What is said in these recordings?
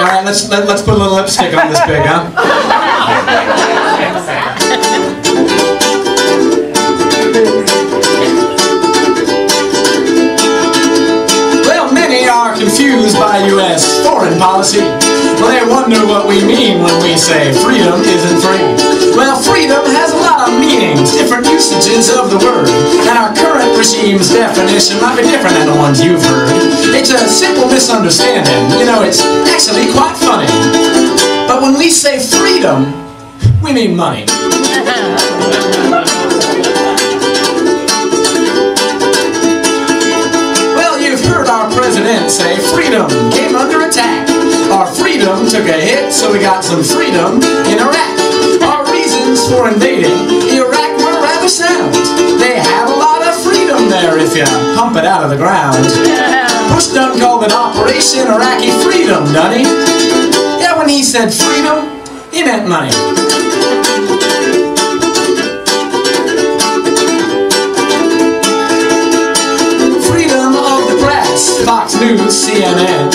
All right, let's put a little lipstick on this pig, huh? Well, many are confused by U.S. foreign policy. Well, they wonder what we mean when we say freedom isn't free. Well, freedom has a lot of meanings, different usages of the word, and our current regime's definition might be different than the ones you've heard. It's a simple misunderstanding, you know, it's actually quite funny. But when we say freedom, we mean money. Well, you've heard our president say freedom came under attack. Our freedom took a hit, so we got some freedom in Iraq. Our reasons for invading Iraq were rather sound. They had a lot of freedom there if you pump it out of the ground. Bush done called it Operation Iraqi Freedom, done he? Yeah, when he said freedom, he meant money. Freedom of the press, Fox News, CNN.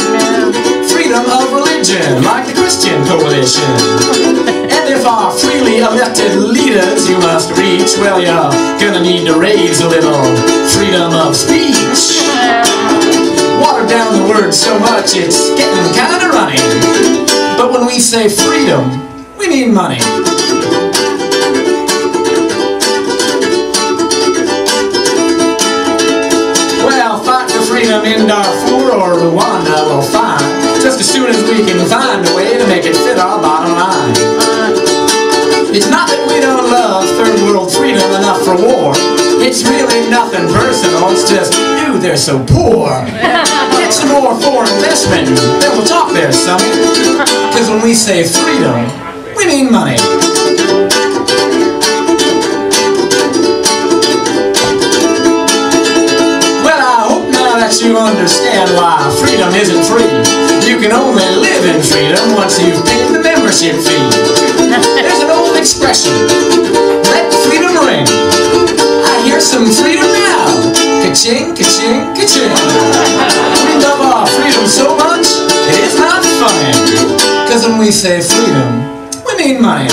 Freedom of religion, like the Christian Coalition. And if our freely elected leaders you must reach, well, you're gonna need to raise a little freedom of speech. Water down the word so much it's getting kinda runny. But when we say freedom, we mean money. Well, fight for freedom in Darfur or Rwanda we'll find, just as soon as we can find a way to make it fit our bottom line. It's not that we don't love third world freedom enough for war. It's really nothing personal, it's just, ew, they're so poor. Get some more foreign investment, then we'll talk there, sonny. Because when we say freedom, we mean money. Well, I hope now that you understand why freedom isn't free. You can only live in freedom once you've paid the membership fee. There's an old expression, let freedom ring. I hear some freedom now, ka-ching, ka-ching, ka-ching. We love our freedom so much, it is not funny. Cause when we say freedom, we mean money.